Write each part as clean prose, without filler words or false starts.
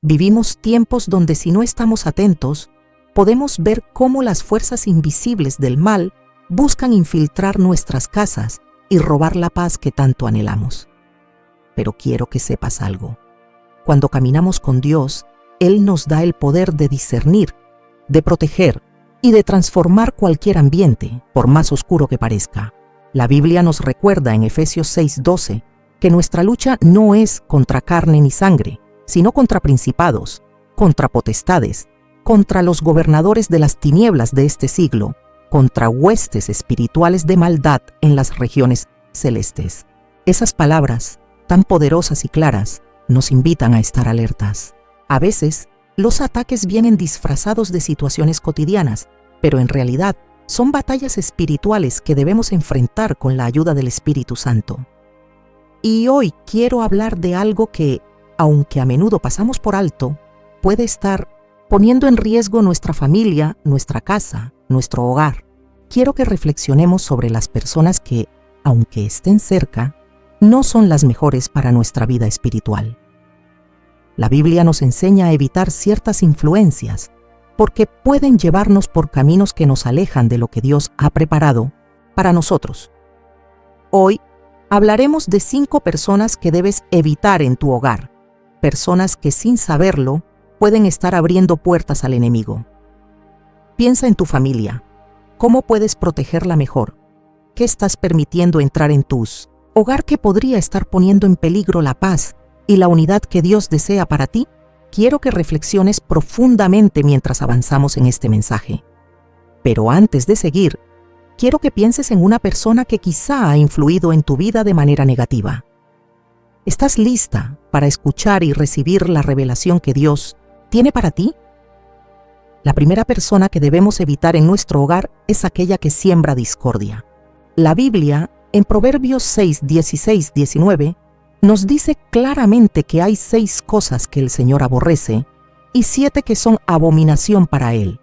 Vivimos tiempos donde si no estamos atentos, podemos ver cómo las fuerzas invisibles del mal buscan infiltrar nuestras casas y robar la paz que tanto anhelamos. Pero quiero que sepas algo. Cuando caminamos con Dios, Él nos da el poder de discernir, de proteger y de transformar cualquier ambiente, por más oscuro que parezca. La Biblia nos recuerda en Efesios 6:12 que nuestra lucha no es contra carne ni sangre, sino contra principados, contra potestades, contra los gobernadores de las tinieblas de este siglo, contra huestes espirituales de maldad en las regiones celestes. Esas palabras, tan poderosas y claras, nos invitan a estar alertas. A veces, los ataques vienen disfrazados de situaciones cotidianas, pero en realidad son batallas espirituales que debemos enfrentar con la ayuda del Espíritu Santo. Y hoy quiero hablar de algo que, aunque a menudo pasamos por alto, puede estar poniendo en riesgo nuestra familia, nuestra casa, nuestro hogar. Quiero que reflexionemos sobre las personas que, aunque estén cerca, no son las mejores para nuestra vida espiritual. La Biblia nos enseña a evitar ciertas influencias, porque pueden llevarnos por caminos que nos alejan de lo que Dios ha preparado para nosotros. Hoy hablaremos de 5 personas que debes evitar en tu hogar, personas que sin saberlo pueden estar abriendo puertas al enemigo. Piensa en tu familia. ¿Cómo puedes protegerla mejor? ¿Qué estás permitiendo entrar en tu hogar que podría estar poniendo en peligro la paz y la unidad que Dios desea para ti? Quiero que reflexiones profundamente mientras avanzamos en este mensaje. Pero antes de seguir, quiero que pienses en una persona que quizá ha influido en tu vida de manera negativa. ¿Estás lista para escuchar y recibir la revelación que Dios tiene para ti? La primera persona que debemos evitar en nuestro hogar es aquella que siembra discordia. La Biblia, en Proverbios 6, 16, 19, nos dice claramente que hay 6 cosas que el Señor aborrece y 7 que son abominación para Él: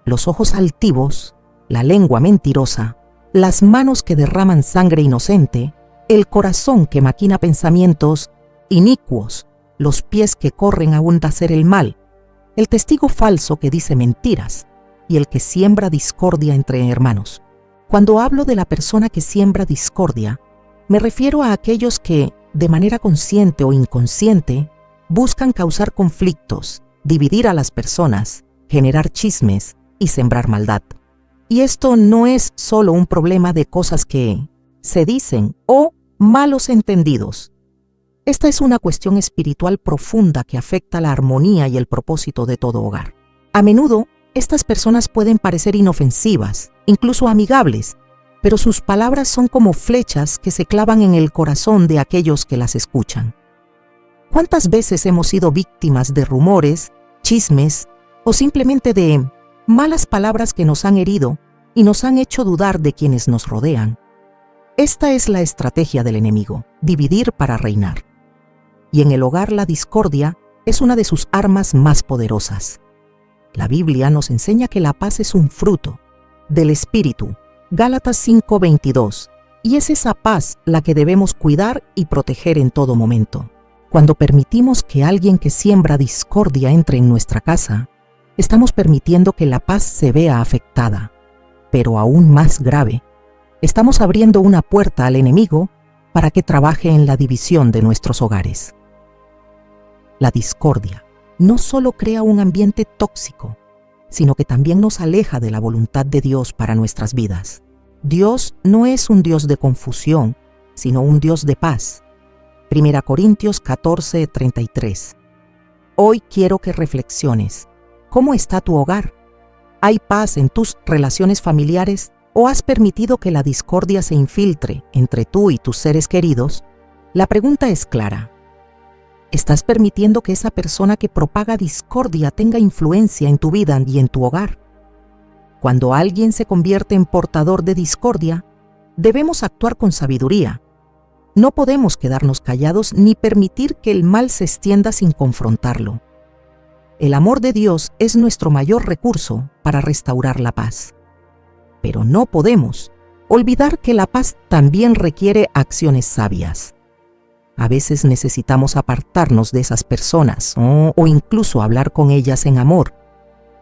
los ojos altivos, la lengua mentirosa, las manos que derraman sangre inocente, el corazón que maquina pensamientos inicuos, los pies que corren aún de hacer el mal, el testigo falso que dice mentiras y el que siembra discordia entre hermanos. Cuando hablo de la persona que siembra discordia, me refiero a aquellos que, de manera consciente o inconsciente, buscan causar conflictos, dividir a las personas, generar chismes y sembrar maldad. Y esto no es solo un problema de cosas que se dicen o malos entendidos. Esta es una cuestión espiritual profunda que afecta la armonía y el propósito de todo hogar. A menudo, estas personas pueden parecer inofensivas, incluso amigables, pero sus palabras son como flechas que se clavan en el corazón de aquellos que las escuchan. ¿Cuántas veces hemos sido víctimas de rumores, chismes o simplemente de malas palabras que nos han herido y nos han hecho dudar de quienes nos rodean? Esta es la estrategia del enemigo: dividir para reinar. Y en el hogar la discordia es una de sus armas más poderosas. La Biblia nos enseña que la paz es un fruto del Espíritu, Gálatas 5:22, y es esa paz la que debemos cuidar y proteger en todo momento. Cuando permitimos que alguien que siembra discordia entre en nuestra casa, estamos permitiendo que la paz se vea afectada. Pero aún más grave, estamos abriendo una puerta al enemigo para que trabaje en la división de nuestros hogares. La discordia no solo crea un ambiente tóxico, sino que también nos aleja de la voluntad de Dios para nuestras vidas. Dios no es un Dios de confusión, sino un Dios de paz. 1 Corintios 14:33. Hoy quiero que reflexiones. ¿Cómo está tu hogar? ¿Hay paz en tus relaciones familiares o has permitido que la discordia se infiltre entre tú y tus seres queridos? La pregunta es clara. ¿Estás permitiendo que esa persona que propaga discordia tenga influencia en tu vida y en tu hogar? Cuando alguien se convierte en portador de discordia, debemos actuar con sabiduría. No podemos quedarnos callados ni permitir que el mal se extienda sin confrontarlo. El amor de Dios es nuestro mayor recurso para restaurar la paz. Pero no podemos olvidar que la paz también requiere acciones sabias. A veces necesitamos apartarnos de esas personas o incluso hablar con ellas en amor,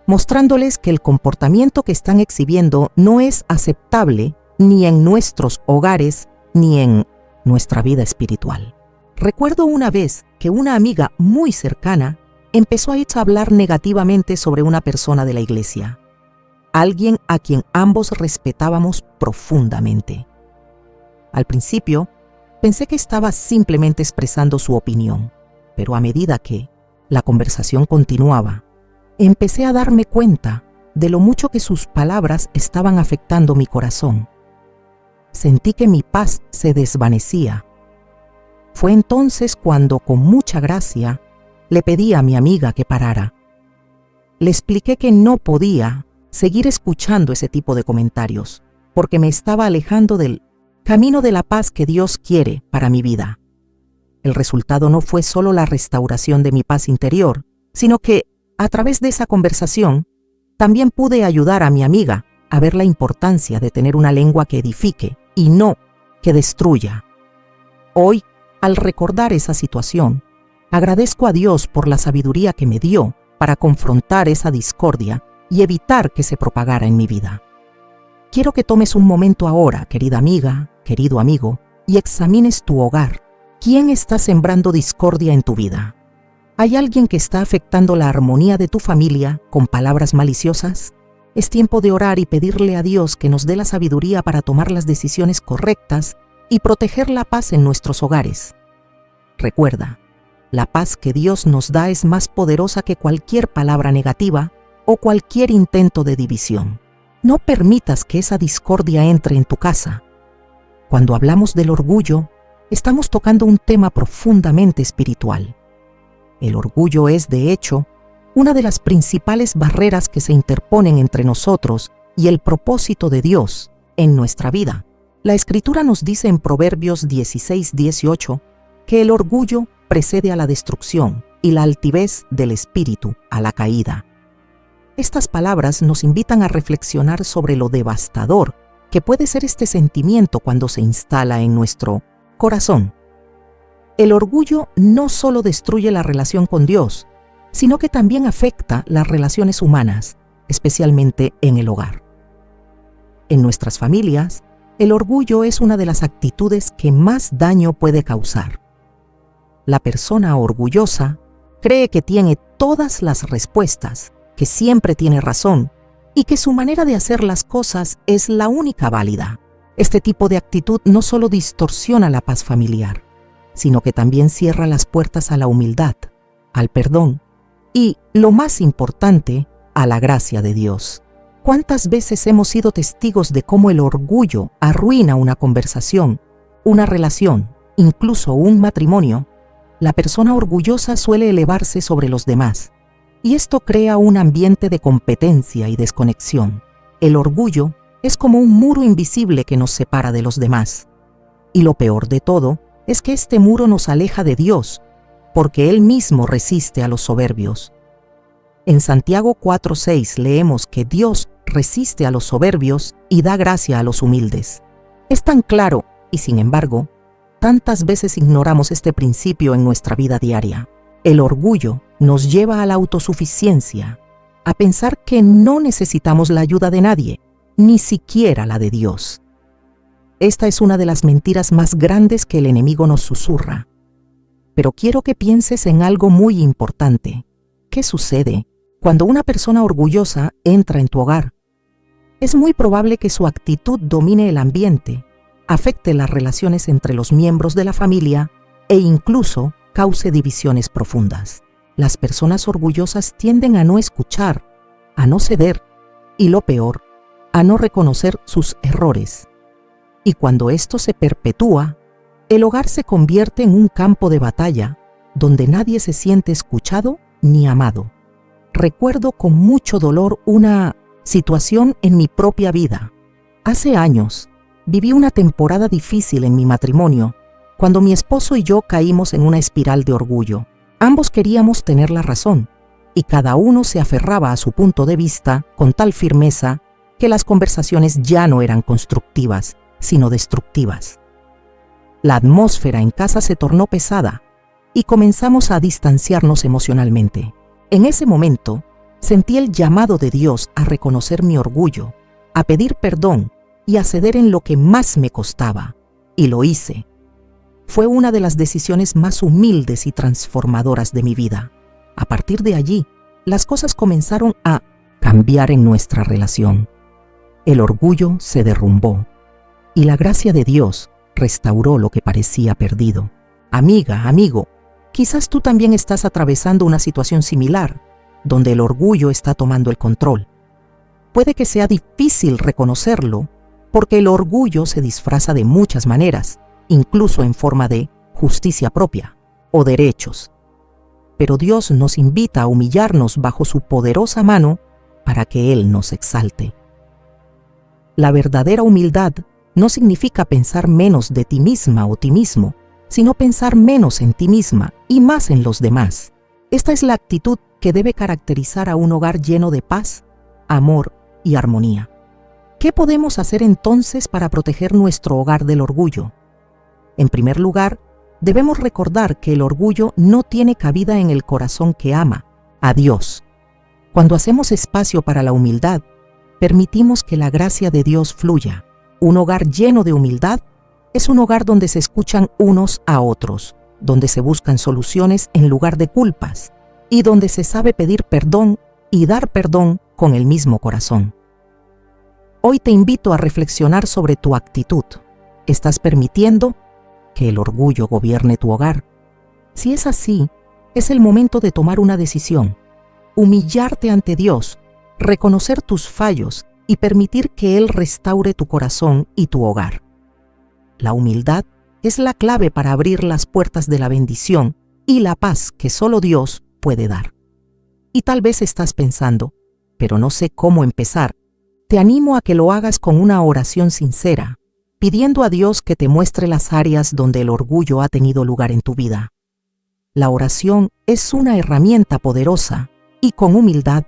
mostrándoles que el comportamiento que están exhibiendo no es aceptable ni en nuestros hogares ni en nuestra vida espiritual. Recuerdo una vez que una amiga muy cercana empezó a hablar negativamente sobre una persona de la iglesia, alguien a quien ambos respetábamos profundamente. Al principio, pensé que estaba simplemente expresando su opinión, pero a medida que la conversación continuaba, empecé a darme cuenta de lo mucho que sus palabras estaban afectando mi corazón. Sentí que mi paz se desvanecía. Fue entonces cuando, con mucha gracia, le pedí a mi amiga que parara. Le expliqué que no podía seguir escuchando ese tipo de comentarios, porque me estaba alejando del camino de la paz que Dios quiere para mi vida. El resultado no fue solo la restauración de mi paz interior, sino que, a través de esa conversación, también pude ayudar a mi amiga a ver la importancia de tener una lengua que edifique y no que destruya. Hoy, al recordar esa situación, agradezco a Dios por la sabiduría que me dio para confrontar esa discordia y evitar que se propagara en mi vida. Quiero que tomes un momento ahora, querida amiga, querido amigo, y examines tu hogar. ¿Quién está sembrando discordia en tu vida? ¿Hay alguien que está afectando la armonía de tu familia con palabras maliciosas? Es tiempo de orar y pedirle a Dios que nos dé la sabiduría para tomar las decisiones correctas y proteger la paz en nuestros hogares. Recuerda, la paz que Dios nos da es más poderosa que cualquier palabra negativa o cualquier intento de división. No permitas que esa discordia entre en tu casa. Cuando hablamos del orgullo, estamos tocando un tema profundamente espiritual. El orgullo es, de hecho, una de las principales barreras que se interponen entre nosotros y el propósito de Dios en nuestra vida. La Escritura nos dice en Proverbios 16:18 que el orgullo precede a la destrucción y la altivez del espíritu a la caída. Estas palabras nos invitan a reflexionar sobre lo devastador que puede ser este sentimiento cuando se instala en nuestro corazón. El orgullo no solo destruye la relación con Dios, sino que también afecta las relaciones humanas, especialmente en el hogar. En nuestras familias, el orgullo es una de las actitudes que más daño puede causar. La persona orgullosa cree que tiene todas las respuestas, que siempre tiene razón y que su manera de hacer las cosas es la única válida. Este tipo de actitud no solo distorsiona la paz familiar, sino que también cierra las puertas a la humildad, al perdón y, lo más importante, a la gracia de Dios. ¿Cuántas veces hemos sido testigos de cómo el orgullo arruina una conversación, una relación, incluso un matrimonio? La persona orgullosa suele elevarse sobre los demás, y esto crea un ambiente de competencia y desconexión. El orgullo es como un muro invisible que nos separa de los demás. Y lo peor de todo es que este muro nos aleja de Dios, porque Él mismo resiste a los soberbios. En Santiago 4:6 leemos que Dios resiste a los soberbios y da gracia a los humildes. Es tan claro, y sin embargo, tantas veces ignoramos este principio en nuestra vida diaria. El orgullo nos lleva a la autosuficiencia, a pensar que no necesitamos la ayuda de nadie, ni siquiera la de Dios. Esta es una de las mentiras más grandes que el enemigo nos susurra. Pero quiero que pienses en algo muy importante. ¿Qué sucede cuando una persona orgullosa entra en tu hogar? Es muy probable que su actitud domine el ambiente, afecte las relaciones entre los miembros de la familia e incluso cause divisiones profundas. Las personas orgullosas tienden a no escuchar, a no ceder y, lo peor, a no reconocer sus errores. Y cuando esto se perpetúa, el hogar se convierte en un campo de batalla donde nadie se siente escuchado ni amado. Recuerdo con mucho dolor una situación en mi propia vida. Hace años, viví una temporada difícil en mi matrimonio cuando mi esposo y yo caímos en una espiral de orgullo. Ambos queríamos tener la razón y cada uno se aferraba a su punto de vista con tal firmeza que las conversaciones ya no eran constructivas, sino destructivas. La atmósfera en casa se tornó pesada y comenzamos a distanciarnos emocionalmente. En ese momento, sentí el llamado de Dios a reconocer mi orgullo, a pedir perdón y a ceder en lo que más me costaba. Y lo hice. Fue una de las decisiones más humildes y transformadoras de mi vida. A partir de allí, las cosas comenzaron a cambiar en nuestra relación. El orgullo se derrumbó y la gracia de Dios restauró lo que parecía perdido. Amiga, amigo, quizás tú también estás atravesando una situación similar, donde el orgullo está tomando el control. Puede que sea difícil reconocerlo, porque el orgullo se disfraza de muchas maneras, incluso en forma de justicia propia o derechos. Pero Dios nos invita a humillarnos bajo su poderosa mano para que Él nos exalte. La verdadera humildad no significa pensar menos de ti misma o ti mismo, sino pensar menos en ti misma y más en los demás. Esta es la actitud que debe caracterizar a un hogar lleno de paz, amor y armonía. ¿Qué podemos hacer entonces para proteger nuestro hogar del orgullo? En primer lugar, debemos recordar que el orgullo no tiene cabida en el corazón que ama a Dios. Cuando hacemos espacio para la humildad, permitimos que la gracia de Dios fluya. Un hogar lleno de humildad es un hogar donde se escuchan unos a otros, donde se buscan soluciones en lugar de culpas y donde se sabe pedir perdón y dar perdón con el mismo corazón. Hoy te invito a reflexionar sobre tu actitud. ¿Estás permitiendo que el orgullo gobierne tu hogar? Si es así, es el momento de tomar una decisión, humillarte ante Dios, reconocer tus fallos y permitir que Él restaure tu corazón y tu hogar. La humildad es la clave para abrir las puertas de la bendición y la paz que solo Dios puede dar. Y tal vez estás pensando, pero no sé cómo empezar. Te animo a que lo hagas con una oración sincera, pidiendo a Dios que te muestre las áreas donde el orgullo ha tenido lugar en tu vida. La oración es una herramienta poderosa y con humildad,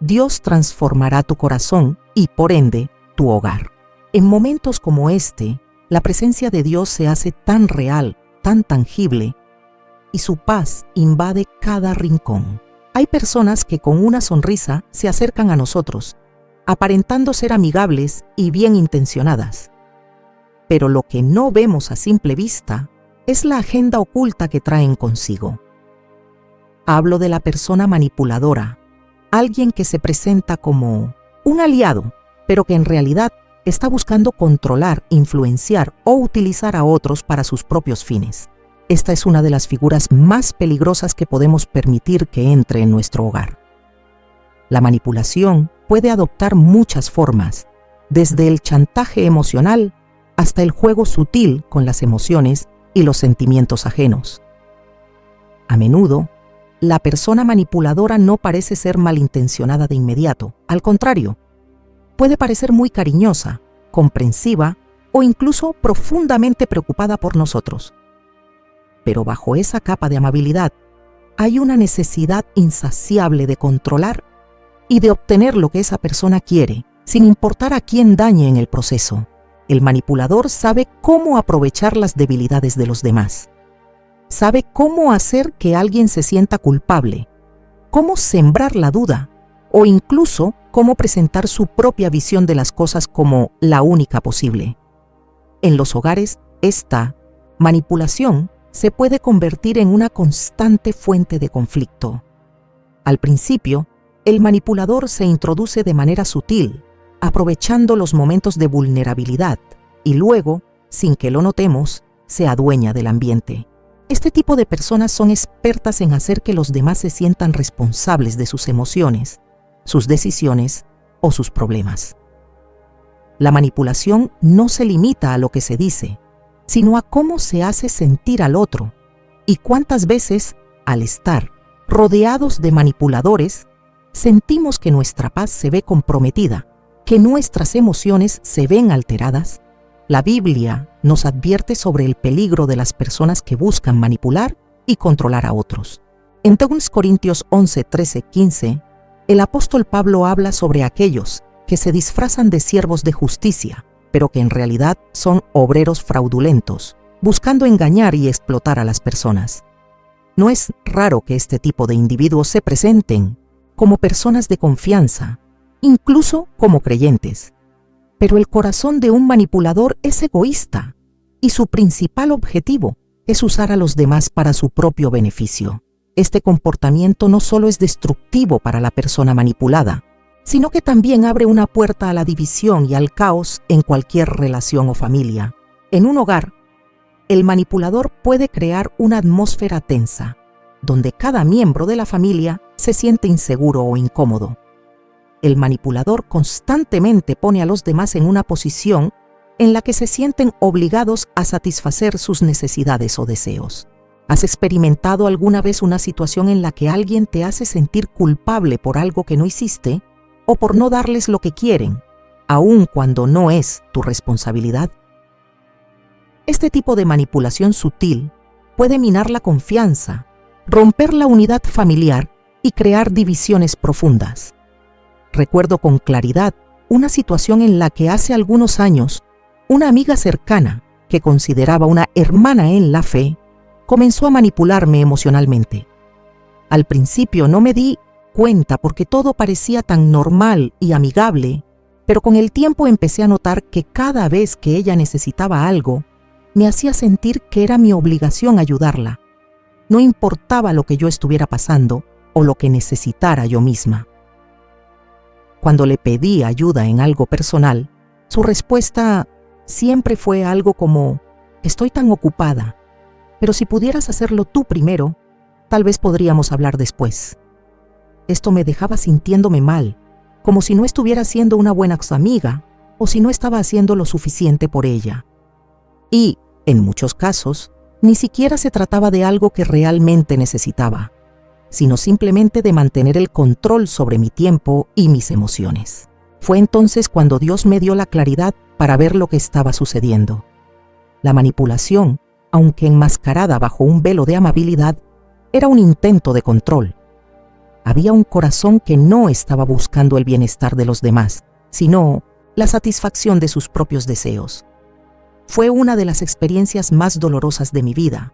Dios transformará tu corazón y, por ende, tu hogar. En momentos como este, la presencia de Dios se hace tan real, tan tangible, y su paz invade cada rincón. Hay personas que con una sonrisa se acercan a nosotros, aparentando ser amigables y bien intencionadas. Pero lo que no vemos a simple vista es la agenda oculta que traen consigo. Hablo de la persona manipuladora, alguien que se presenta como un aliado, pero que en realidad está buscando controlar, influenciar o utilizar a otros para sus propios fines. Esta es una de las figuras más peligrosas que podemos permitir que entre en nuestro hogar. La manipulación puede adoptar muchas formas, desde el chantaje emocional hasta el juego sutil con las emociones y los sentimientos ajenos. A menudo, la persona manipuladora no parece ser malintencionada de inmediato. Al contrario, puede parecer muy cariñosa, comprensiva o incluso profundamente preocupada por nosotros. Pero bajo esa capa de amabilidad hay una necesidad insaciable de controlar y de obtener lo que esa persona quiere, sin importar a quién dañe en el proceso. El manipulador sabe cómo aprovechar las debilidades de los demás. Sabe cómo hacer que alguien se sienta culpable, cómo sembrar la duda o incluso cómo presentar su propia visión de las cosas como la única posible. En los hogares, esta manipulación se puede convertir en una constante fuente de conflicto. Al principio, el manipulador se introduce de manera sutil, aprovechando los momentos de vulnerabilidad, y luego, sin que lo notemos, se adueña del ambiente. Este tipo de personas son expertas en hacer que los demás se sientan responsables de sus emociones, sus decisiones o sus problemas. La manipulación no se limita a lo que se dice, sino a cómo se hace sentir al otro y cuántas veces, al estar rodeados de manipuladores, sentimos que nuestra paz se ve comprometida, que nuestras emociones se ven alteradas. La Biblia nos advierte sobre el peligro de las personas que buscan manipular y controlar a otros. En 2 Corintios 11, 13, 15, el apóstol Pablo habla sobre aquellos que se disfrazan de siervos de justicia, pero que en realidad son obreros fraudulentos, buscando engañar y explotar a las personas. No es raro que este tipo de individuos se presenten como personas de confianza, incluso como creyentes. Pero el corazón de un manipulador es egoísta y su principal objetivo es usar a los demás para su propio beneficio. Este comportamiento no solo es destructivo para la persona manipulada, sino que también abre una puerta a la división y al caos en cualquier relación o familia. En un hogar, el manipulador puede crear una atmósfera tensa, donde cada miembro de la familia se siente inseguro o incómodo. El manipulador constantemente pone a los demás en una posición en la que se sienten obligados a satisfacer sus necesidades o deseos. ¿Has experimentado alguna vez una situación en la que alguien te hace sentir culpable por algo que no hiciste o por no darles lo que quieren, aun cuando no es tu responsabilidad? Este tipo de manipulación sutil puede minar la confianza, romper la unidad familiar y crear divisiones profundas. Recuerdo con claridad una situación en la que hace algunos años una amiga cercana, que consideraba una hermana en la fe, comenzó a manipularme emocionalmente. Al principio no me di cuenta porque todo parecía tan normal y amigable, pero con el tiempo empecé a notar que cada vez que ella necesitaba algo, me hacía sentir que era mi obligación ayudarla. No importaba lo que yo estuviera pasando o lo que necesitara yo misma. Cuando le pedí ayuda en algo personal, su respuesta siempre fue algo como: estoy tan ocupada, pero si pudieras hacerlo tú primero, tal vez podríamos hablar después. Esto me dejaba sintiéndome mal, como si no estuviera siendo una buena amiga o si no estaba haciendo lo suficiente por ella. Y, en muchos casos, ni siquiera se trataba de algo que realmente necesitaba, sino simplemente de mantener el control sobre mi tiempo y mis emociones. Fue entonces cuando Dios me dio la claridad para ver lo que estaba sucediendo. La manipulación, aunque enmascarada bajo un velo de amabilidad, era un intento de control. Había un corazón que no estaba buscando el bienestar de los demás, sino la satisfacción de sus propios deseos. Fue una de las experiencias más dolorosas de mi vida,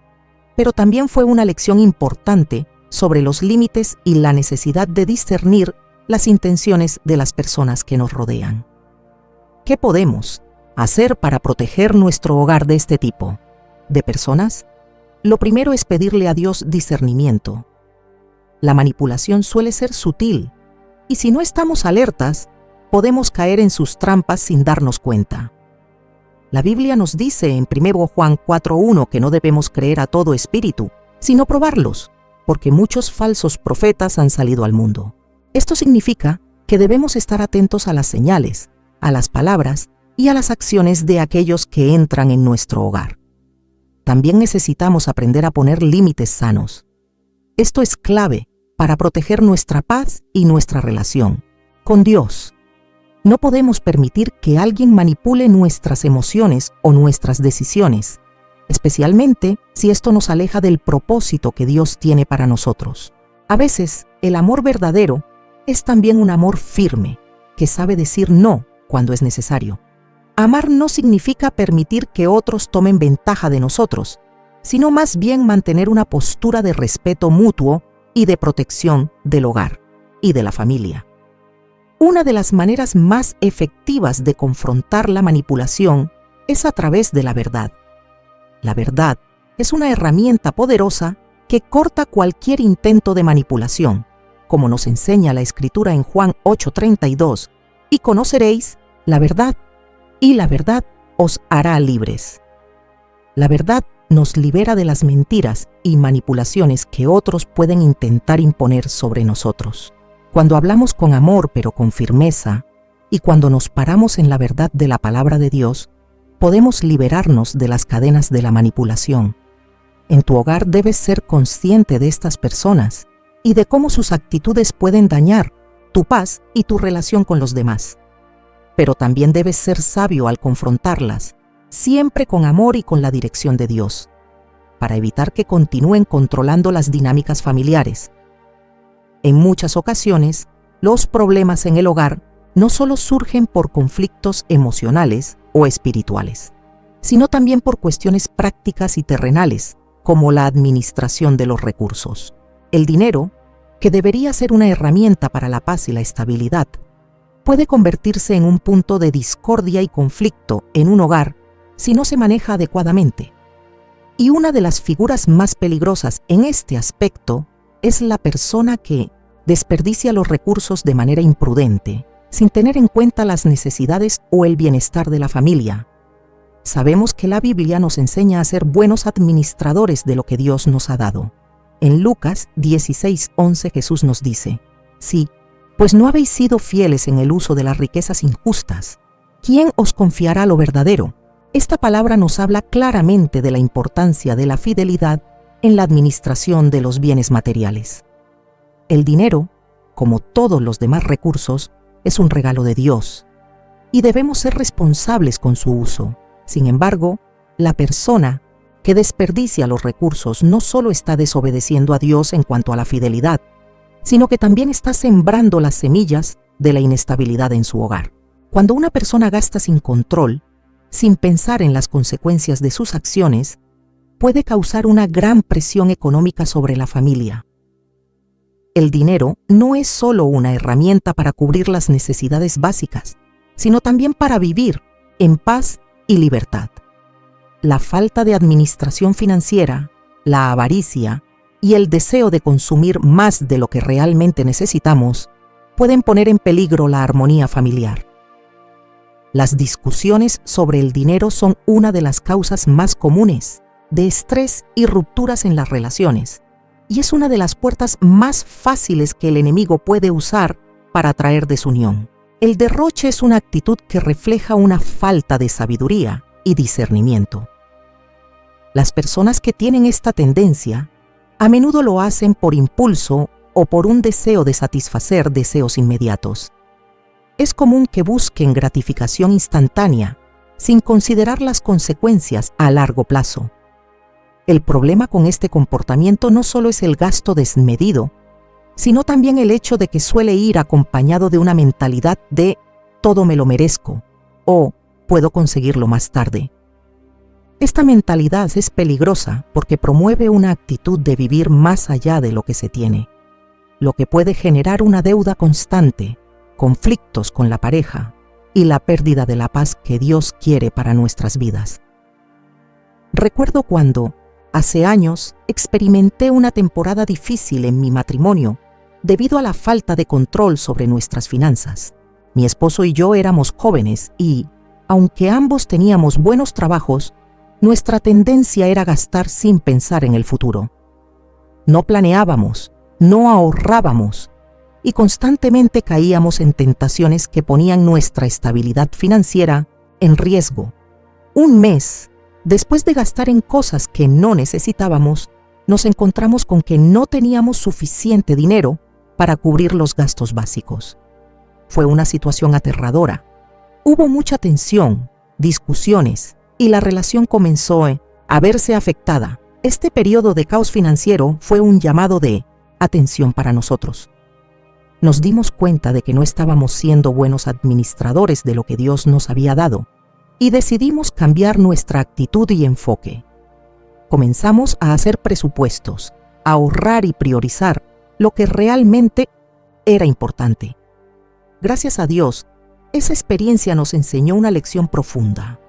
pero también fue una lección importante sobre los límites y la necesidad de discernir las intenciones de las personas que nos rodean. ¿Qué podemos hacer para proteger nuestro hogar de este tipo de personas? Lo primero es pedirle a Dios discernimiento. La manipulación suele ser sutil, y si no estamos alertas, podemos caer en sus trampas sin darnos cuenta. La Biblia nos dice en 1 Juan 4:1 que no debemos creer a todo espíritu, sino probarlos, porque muchos falsos profetas han salido al mundo. Esto significa que debemos estar atentos a las señales, a las palabras y a las acciones de aquellos que entran en nuestro hogar. También necesitamos aprender a poner límites sanos. Esto es clave para proteger nuestra paz y nuestra relación con Dios. No podemos permitir que alguien manipule nuestras emociones o nuestras decisiones, especialmente si esto nos aleja del propósito que Dios tiene para nosotros. A veces, el amor verdadero es también un amor firme, que sabe decir no cuando es necesario. Amar no significa permitir que otros tomen ventaja de nosotros, sino más bien mantener una postura de respeto mutuo y de protección del hogar y de la familia. Una de las maneras más efectivas de confrontar la manipulación es a través de la verdad. La verdad es una herramienta poderosa que corta cualquier intento de manipulación, como nos enseña la Escritura en Juan 8:32, y conoceréis la verdad, y la verdad os hará libres. La verdad nos libera de las mentiras y manipulaciones que otros pueden intentar imponer sobre nosotros. Cuando hablamos con amor pero con firmeza, y cuando nos paramos en la verdad de la palabra de Dios, podemos liberarnos de las cadenas de la manipulación. En tu hogar debes ser consciente de estas personas y de cómo sus actitudes pueden dañar tu paz y tu relación con los demás. Pero también debes ser sabio al confrontarlas, siempre con amor y con la dirección de Dios, para evitar que continúen controlando las dinámicas familiares. En muchas ocasiones, los problemas en el hogar no solo surgen por conflictos emocionales o espirituales. sino también por cuestiones prácticas y terrenales, como la administración de los recursos. El dinero, que debería ser una herramienta para la paz y la estabilidad, puede convertirse en un punto de discordia y conflicto en un hogar si no se maneja adecuadamente. Y una de las figuras más peligrosas en este aspecto es la persona que desperdicia los recursos de manera imprudente, sin tener en cuenta las necesidades o el bienestar de la familia. Sabemos que la Biblia nos enseña a ser buenos administradores de lo que Dios nos ha dado. En Lucas 16:11 Jesús nos dice: sí, pues no habéis sido fieles en el uso de las riquezas injustas. ¿Quién os confiará lo verdadero? Esta palabra nos habla claramente de la importancia de la fidelidad en la administración de los bienes materiales. El dinero, como todos los demás recursos, es un regalo de Dios y debemos ser responsables con su uso. Sin embargo, la persona que desperdicia los recursos no solo está desobedeciendo a Dios en cuanto a la fidelidad, sino que también está sembrando las semillas de la inestabilidad en su hogar. Cuando una persona gasta sin control, sin pensar en las consecuencias de sus acciones, puede causar una gran presión económica sobre la familia. El dinero no es solo una herramienta para cubrir las necesidades básicas, sino también para vivir en paz y libertad. La falta de administración financiera, la avaricia y el deseo de consumir más de lo que realmente necesitamos pueden poner en peligro la armonía familiar. Las discusiones sobre el dinero son una de las causas más comunes de estrés y rupturas en las relaciones, y es una de las puertas más fáciles que el enemigo puede usar para traer desunión. El derroche es una actitud que refleja una falta de sabiduría y discernimiento. Las personas que tienen esta tendencia a menudo lo hacen por impulso o por un deseo de satisfacer deseos inmediatos. Es común que busquen gratificación instantánea sin considerar las consecuencias a largo plazo. El problema con este comportamiento no solo es el gasto desmedido, sino también el hecho de que suele ir acompañado de una mentalidad de «todo me lo merezco» o «puedo conseguirlo más tarde». Esta mentalidad es peligrosa porque promueve una actitud de vivir más allá de lo que se tiene, lo que puede generar una deuda constante, conflictos con la pareja y la pérdida de la paz que Dios quiere para nuestras vidas. Recuerdo cuando, hace años, experimenté una temporada difícil en mi matrimonio debido a la falta de control sobre nuestras finanzas. Mi esposo y yo éramos jóvenes y, aunque ambos teníamos buenos trabajos, nuestra tendencia era gastar sin pensar en el futuro. No planeábamos, no ahorrábamos y constantemente caíamos en tentaciones que ponían nuestra estabilidad financiera en riesgo. Un mes después de gastar en cosas que no necesitábamos, nos encontramos con que no teníamos suficiente dinero para cubrir los gastos básicos. Fue una situación aterradora. Hubo mucha tensión, discusiones, y la relación comenzó a verse afectada. Este periodo de caos financiero fue un llamado de atención para nosotros. Nos dimos cuenta de que no estábamos siendo buenos administradores de lo que Dios nos había dado y decidimos cambiar nuestra actitud y enfoque. Comenzamos a hacer presupuestos, a ahorrar y priorizar lo que realmente era importante. Gracias a Dios, esa experiencia nos enseñó una lección profunda.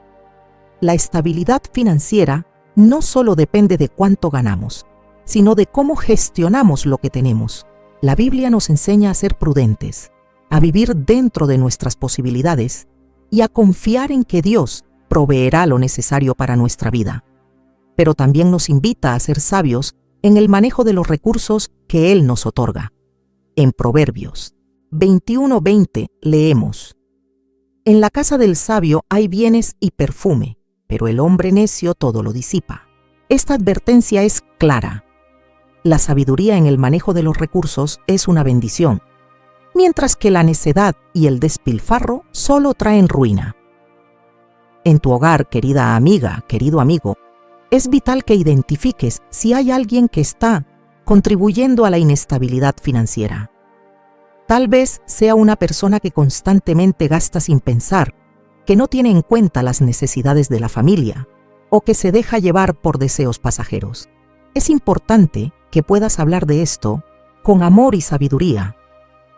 La estabilidad financiera no solo depende de cuánto ganamos, sino de cómo gestionamos lo que tenemos. La Biblia nos enseña a ser prudentes, a vivir dentro de nuestras posibilidades y a confiar en que Dios proveerá lo necesario para nuestra vida. Pero también nos invita a ser sabios en el manejo de los recursos que Él nos otorga. En Proverbios 21:20 leemos: «En la casa del sabio hay bienes y perfume, pero el hombre necio todo lo disipa». Esta advertencia es clara. La sabiduría en el manejo de los recursos es una bendición, mientras que la necedad y el despilfarro solo traen ruina. En tu hogar, querida amiga, querido amigo, es vital que identifiques si hay alguien que está contribuyendo a la inestabilidad financiera. Tal vez sea una persona que constantemente gasta sin pensar que no tiene en cuenta las necesidades de la familia o que se deja llevar por deseos pasajeros. Es importante que puedas hablar de esto con amor y sabiduría,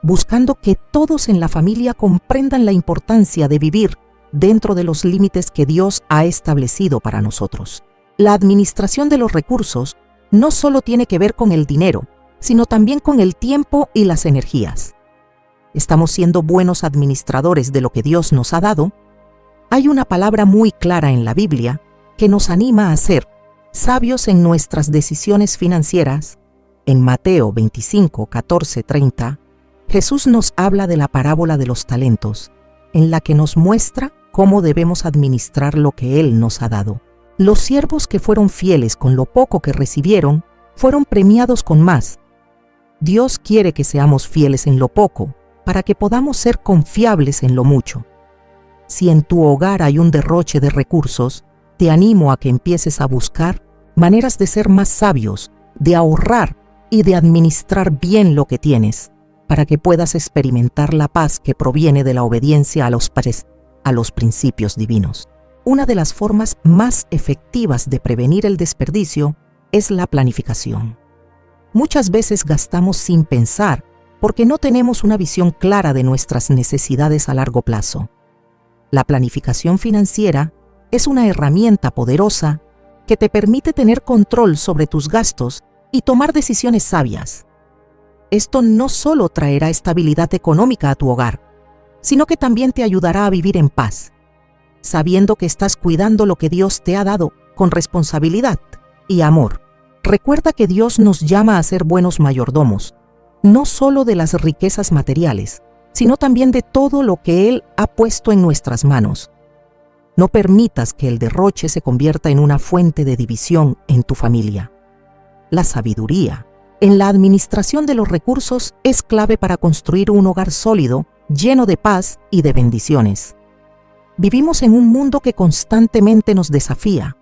buscando que todos en la familia comprendan la importancia de vivir dentro de los límites que Dios ha establecido para nosotros. La administración de los recursos no solo tiene que ver con el dinero, sino también con el tiempo y las energías. ¿Estamos siendo buenos administradores de lo que Dios nos ha dado? Hay una palabra muy clara en la Biblia que nos anima a ser sabios en nuestras decisiones financieras. En Mateo 25, 14, 30, Jesús nos habla de la parábola de los talentos, en la que nos muestra cómo debemos administrar lo que Él nos ha dado. Los siervos que fueron fieles con lo poco que recibieron, fueron premiados con más. Dios quiere que seamos fieles en lo poco, para que podamos ser confiables en lo mucho. Si en tu hogar hay un derroche de recursos, te animo a que empieces a buscar maneras de ser más sabios, de ahorrar y de administrar bien lo que tienes, para que puedas experimentar la paz que proviene de la obediencia a los principios divinos. Una de las formas más efectivas de prevenir el desperdicio es la planificación. Muchas veces gastamos sin pensar porque no tenemos una visión clara de nuestras necesidades a largo plazo. La planificación financiera es una herramienta poderosa que te permite tener control sobre tus gastos y tomar decisiones sabias. Esto no solo traerá estabilidad económica a tu hogar, sino que también te ayudará a vivir en paz, sabiendo que estás cuidando lo que Dios te ha dado con responsabilidad y amor. Recuerda que Dios nos llama a ser buenos mayordomos, no solo de las riquezas materiales, sino también de todo lo que Él ha puesto en nuestras manos. No permitas que el derroche se convierta en una fuente de división en tu familia. La sabiduría en la administración de los recursos es clave para construir un hogar sólido, lleno de paz y de bendiciones. Vivimos en un mundo que constantemente nos desafía.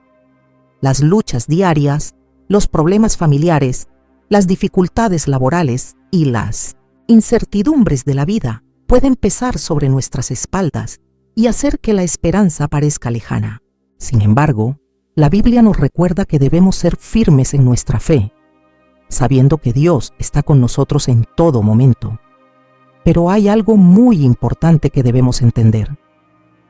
Las luchas diarias, los problemas familiares, las dificultades laborales y las incertidumbres de la vida pueden pesar sobre nuestras espaldas y hacer que la esperanza parezca lejana. Sin embargo, la Biblia nos recuerda que debemos ser firmes en nuestra fe, sabiendo que Dios está con nosotros en todo momento. Pero hay algo muy importante que debemos entender.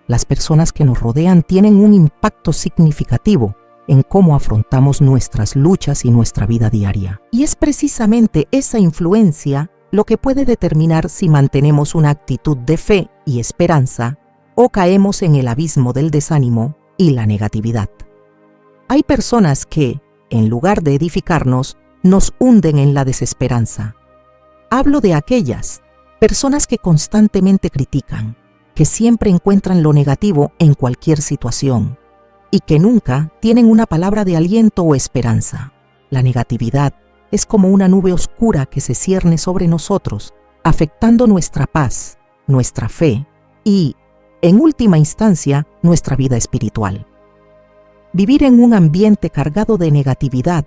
Las personas que nos rodean tienen un impacto significativo en cómo afrontamos nuestras luchas y nuestra vida diaria. Y es precisamente esa influencia lo que puede determinar si mantenemos una actitud de fe y esperanza o caemos en el abismo del desánimo y la negatividad. Hay personas que, en lugar de edificarnos, nos hunden en la desesperanza. Hablo de aquellas personas que constantemente critican, que siempre encuentran lo negativo en cualquier situación y que nunca tienen una palabra de aliento o esperanza. La negatividad es como una nube oscura que se cierne sobre nosotros, afectando nuestra paz, nuestra fe y, en última instancia, nuestra vida espiritual. Vivir en un ambiente cargado de negatividad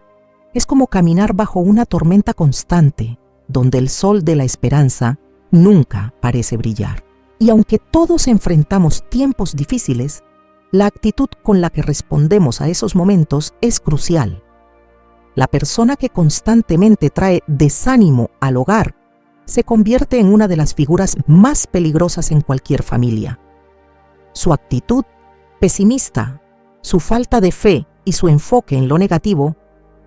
es como caminar bajo una tormenta constante, donde el sol de la esperanza nunca parece brillar. Y aunque todos enfrentamos tiempos difíciles, la actitud con la que respondemos a esos momentos es crucial. La persona que constantemente trae desánimo al hogar se convierte en una de las figuras más peligrosas en cualquier familia. Su actitud pesimista, su falta de fe y su enfoque en lo negativo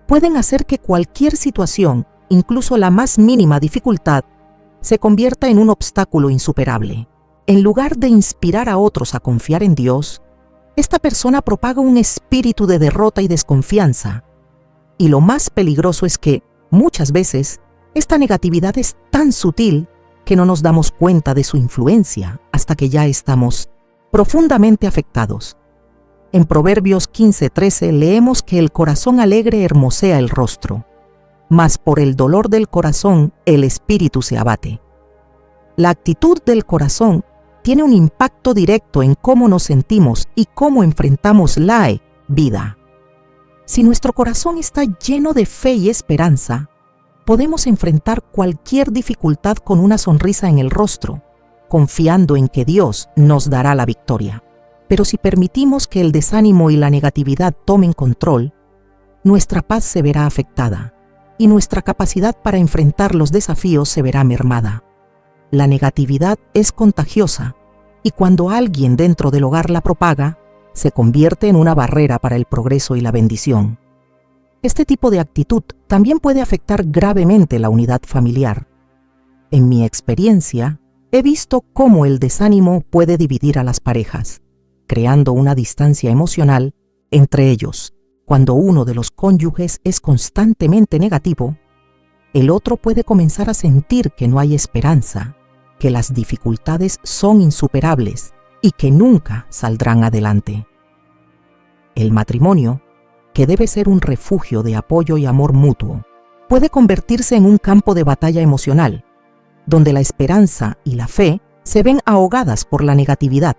pueden hacer que cualquier situación, incluso la más mínima dificultad, se convierta en un obstáculo insuperable. En lugar de inspirar a otros a confiar en Dios, esta persona propaga un espíritu de derrota y desconfianza. Y lo más peligroso es que, muchas veces, esta negatividad es tan sutil que no nos damos cuenta de su influencia hasta que ya estamos profundamente afectados. En Proverbios 15:13 leemos que el corazón alegre hermosea el rostro, mas por el dolor del corazón el espíritu se abate. La actitud del corazón tiene un impacto directo en cómo nos sentimos y cómo enfrentamos la vida. Si nuestro corazón está lleno de fe y esperanza, podemos enfrentar cualquier dificultad con una sonrisa en el rostro, confiando en que Dios nos dará la victoria. Pero si permitimos que el desánimo y la negatividad tomen control, nuestra paz se verá afectada y nuestra capacidad para enfrentar los desafíos se verá mermada. La negatividad es contagiosa y cuando alguien dentro del hogar la propaga, se convierte en una barrera para el progreso y la bendición. Este tipo de actitud también puede afectar gravemente la unidad familiar. En mi experiencia, he visto cómo el desánimo puede dividir a las parejas, creando una distancia emocional entre ellos. Cuando uno de los cónyuges es constantemente negativo, el otro puede comenzar a sentir que no hay esperanza, que las dificultades son insuperables y que nunca saldrán adelante. El matrimonio, que debe ser un refugio de apoyo y amor mutuo, puede convertirse en un campo de batalla emocional, donde la esperanza y la fe se ven ahogadas por la negatividad.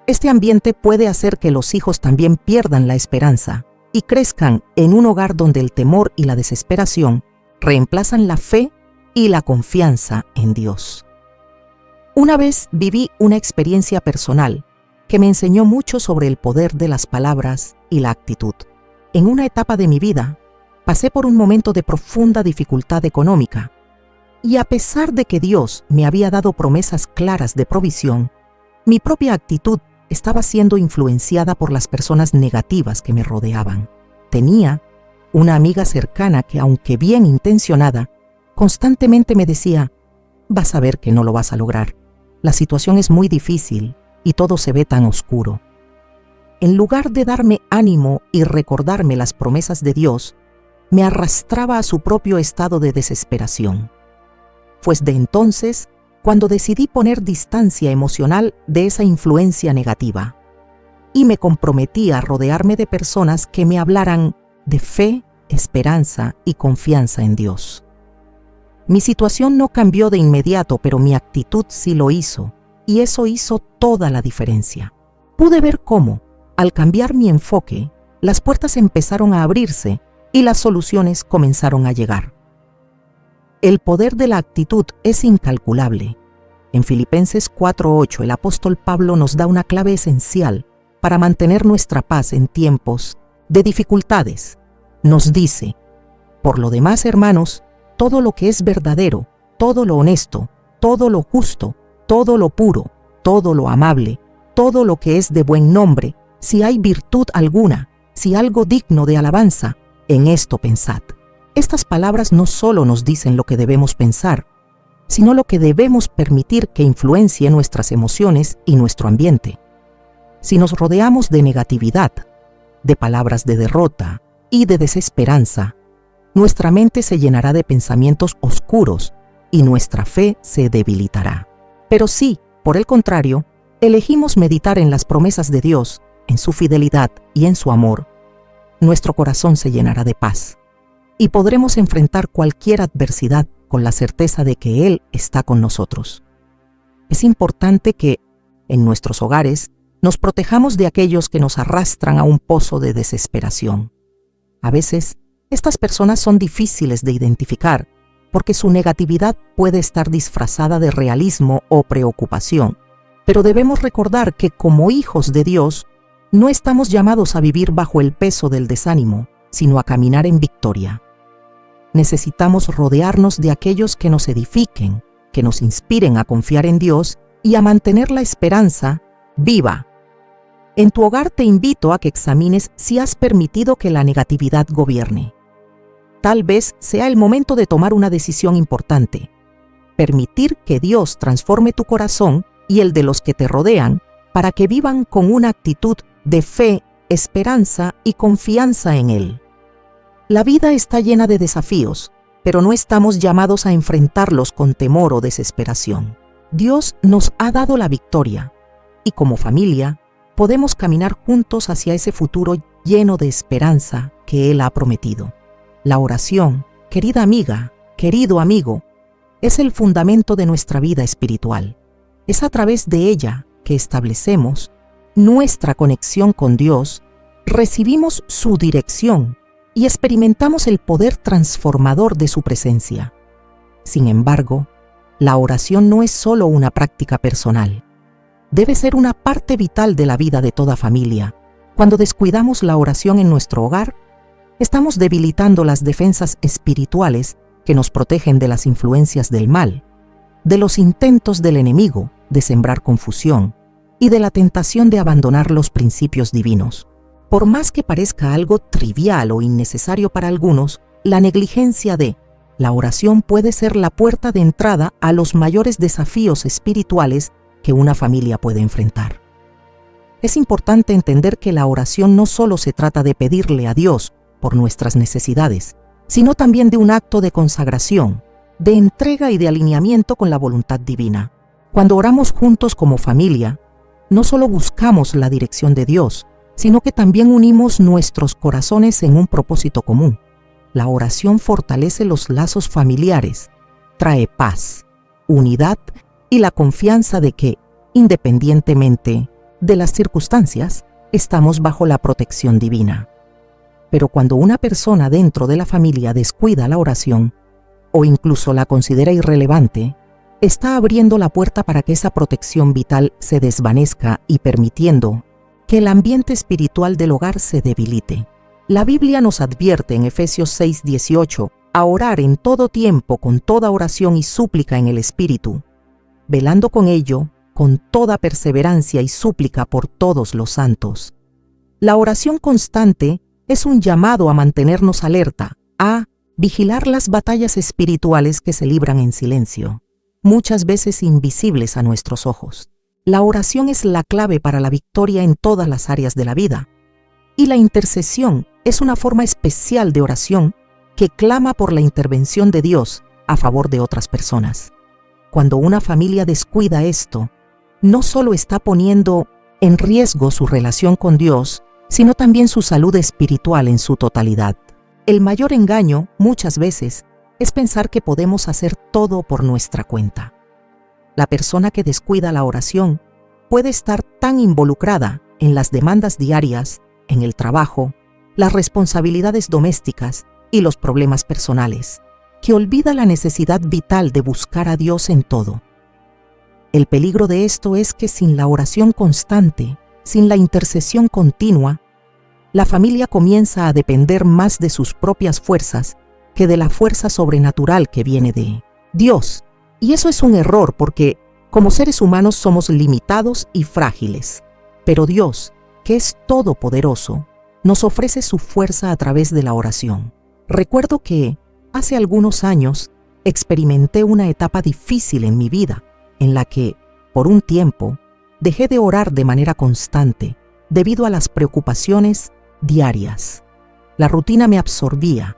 Este ambiente puede hacer que los hijos también pierdan la esperanza y crezcan en un hogar donde el temor y la desesperación reemplazan la fe y la confianza en Dios. Una vez viví una experiencia personal que me enseñó mucho sobre el poder de las palabras y la actitud. En una etapa de mi vida, pasé por un momento de profunda dificultad económica y a pesar de que Dios me había dado promesas claras de provisión, mi propia actitud estaba siendo influenciada por las personas negativas que me rodeaban. Tenía una amiga cercana que, aunque bien intencionada, constantemente me decía: vas a ver que no lo vas a lograr. La situación es muy difícil y todo se ve tan oscuro. En lugar de darme ánimo y recordarme las promesas de Dios, me arrastraba a su propio estado de desesperación. Fue de entonces cuando decidí poner distancia emocional de esa influencia negativa y me comprometí a rodearme de personas que me hablaran de fe, esperanza y confianza en Dios. Mi situación no cambió de inmediato, pero mi actitud sí lo hizo, y eso hizo toda la diferencia. Pude ver cómo, al cambiar mi enfoque, las puertas empezaron a abrirse y las soluciones comenzaron a llegar. El poder de la actitud es incalculable. En Filipenses 4:8, el apóstol Pablo nos da una clave esencial para mantener nuestra paz en tiempos de dificultades. Nos dice: por lo demás, hermanos, todo lo que es verdadero, todo lo honesto, todo lo justo, todo lo puro, todo lo amable, todo lo que es de buen nombre, si hay virtud alguna, si algo digno de alabanza, en esto pensad. Estas palabras no solo nos dicen lo que debemos pensar, sino lo que debemos permitir que influencie nuestras emociones y nuestro ambiente. Si nos rodeamos de negatividad, de palabras de derrota y de desesperanza, nuestra mente se llenará de pensamientos oscuros y nuestra fe se debilitará. Pero si, por el contrario, elegimos meditar en las promesas de Dios, en su fidelidad y en su amor, nuestro corazón se llenará de paz y podremos enfrentar cualquier adversidad con la certeza de que Él está con nosotros. Es importante que, en nuestros hogares, nos protejamos de aquellos que nos arrastran a un pozo de desesperación. A veces, estas personas son difíciles de identificar porque su negatividad puede estar disfrazada de realismo o preocupación, pero debemos recordar que como hijos de Dios, no estamos llamados a vivir bajo el peso del desánimo, sino a caminar en victoria. Necesitamos rodearnos de aquellos que nos edifiquen, que nos inspiren a confiar en Dios y a mantener la esperanza viva. En tu hogar te invito a que examines si has permitido que la negatividad gobierne. Tal vez sea el momento de tomar una decisión importante. Permitir que Dios transforme tu corazón y el de los que te rodean para que vivan con una actitud de fe, esperanza y confianza en Él. La vida está llena de desafíos, pero no estamos llamados a enfrentarlos con temor o desesperación. Dios nos ha dado la victoria y como familia podemos caminar juntos hacia ese futuro lleno de esperanza que Él ha prometido. La oración, querida amiga, querido amigo, es el fundamento de nuestra vida espiritual. Es a través de ella que establecemos nuestra conexión con Dios, recibimos su dirección y experimentamos el poder transformador de su presencia. Sin embargo, la oración no es solo una práctica personal. debe ser una parte vital de la vida de toda familia. Cuando descuidamos la oración en nuestro hogar, estamos debilitando las defensas espirituales que nos protegen de las influencias del mal, de los intentos del enemigo de sembrar confusión y de la tentación de abandonar los principios divinos. Por más que parezca algo trivial o innecesario para algunos, la negligencia de la oración puede ser la puerta de entrada a los mayores desafíos espirituales que una familia puede enfrentar. Es importante entender que la oración no solo se trata de pedirle a Dios por nuestras necesidades, sino también de un acto de consagración, de entrega y de alineamiento con la voluntad divina. Cuando oramos juntos como familia, no solo buscamos la dirección de Dios, sino que también unimos nuestros corazones en un propósito común. La oración fortalece los lazos familiares, trae paz, unidad y la confianza de que, independientemente de las circunstancias, estamos bajo la protección divina. Pero cuando una persona dentro de la familia descuida la oración, o incluso la considera irrelevante, está abriendo la puerta para que esa protección vital se desvanezca y permitiendo que el ambiente espiritual del hogar se debilite. La Biblia nos advierte en Efesios 6:18 a orar en todo tiempo con toda oración y súplica en el Espíritu, velando con ello con toda perseverancia y súplica por todos los santos. La oración constante es un llamado a mantenernos alerta, a vigilar las batallas espirituales que se libran en silencio, muchas veces invisibles a nuestros ojos. La oración es la clave para la victoria en todas las áreas de la vida, y la intercesión es una forma especial de oración que clama por la intervención de Dios a favor de otras personas. Cuando una familia descuida esto, no solo está poniendo en riesgo su relación con Dios, sino también su salud espiritual en su totalidad. El mayor engaño, muchas veces, es pensar que podemos hacer todo por nuestra cuenta. La persona que descuida la oración puede estar tan involucrada en las demandas diarias, en el trabajo, las responsabilidades domésticas y los problemas personales, que olvida la necesidad vital de buscar a Dios en todo. El peligro de esto es que sin la oración constante, sin la intercesión continua, la familia comienza a depender más de sus propias fuerzas que de la fuerza sobrenatural que viene de Dios. Y eso es un error porque, como seres humanos, somos limitados y frágiles. Pero Dios, que es todopoderoso, nos ofrece su fuerza a través de la oración. Recuerdo que, hace algunos años, experimenté una etapa difícil en mi vida, en la que, por un tiempo, dejé de orar de manera constante debido a las preocupaciones diarias. La rutina me absorbía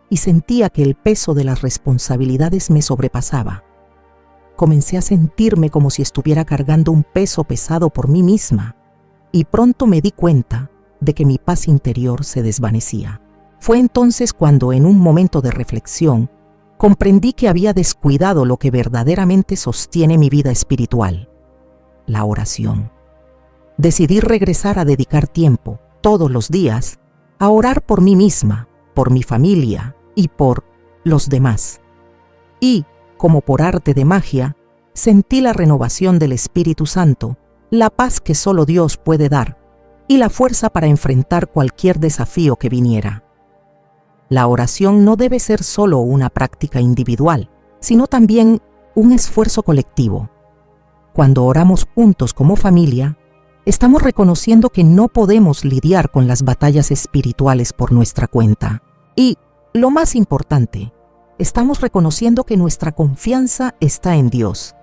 y sentía que el peso de las responsabilidades me sobrepasaba. Comencé a sentirme como si estuviera cargando un peso pesado por mí misma y pronto me di cuenta de que mi paz interior se desvanecía. Fue entonces cuando, en un momento de reflexión, comprendí que había descuidado lo que verdaderamente sostiene mi vida espiritual, la oración. Decidí regresar a dedicar tiempo, todos los días, a orar por mí misma, por mi familia y por los demás. Y, como por arte de magia, sentí la renovación del Espíritu Santo, la paz que solo Dios puede dar y la fuerza para enfrentar cualquier desafío que viniera. La oración no debe ser solo una práctica individual, sino también un esfuerzo colectivo. Cuando oramos juntos como familia, estamos reconociendo que no podemos lidiar con las batallas espirituales por nuestra cuenta. Y, lo más importante, estamos reconociendo que nuestra confianza está en Dios.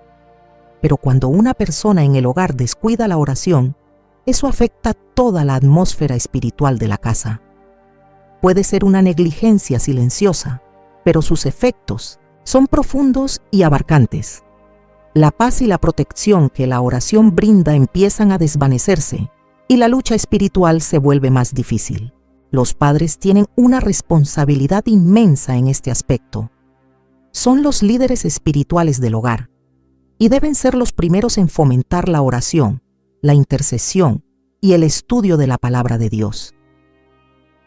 Pero cuando una persona en el hogar descuida la oración, eso afecta toda la atmósfera espiritual de la casa. Puede ser una negligencia silenciosa, pero sus efectos son profundos y abarcantes. La paz y la protección que la oración brinda empiezan a desvanecerse y la lucha espiritual se vuelve más difícil. Los padres tienen una responsabilidad inmensa en este aspecto. Son los líderes espirituales del hogar y deben ser los primeros en fomentar la oración, la intercesión y el estudio de la palabra de Dios.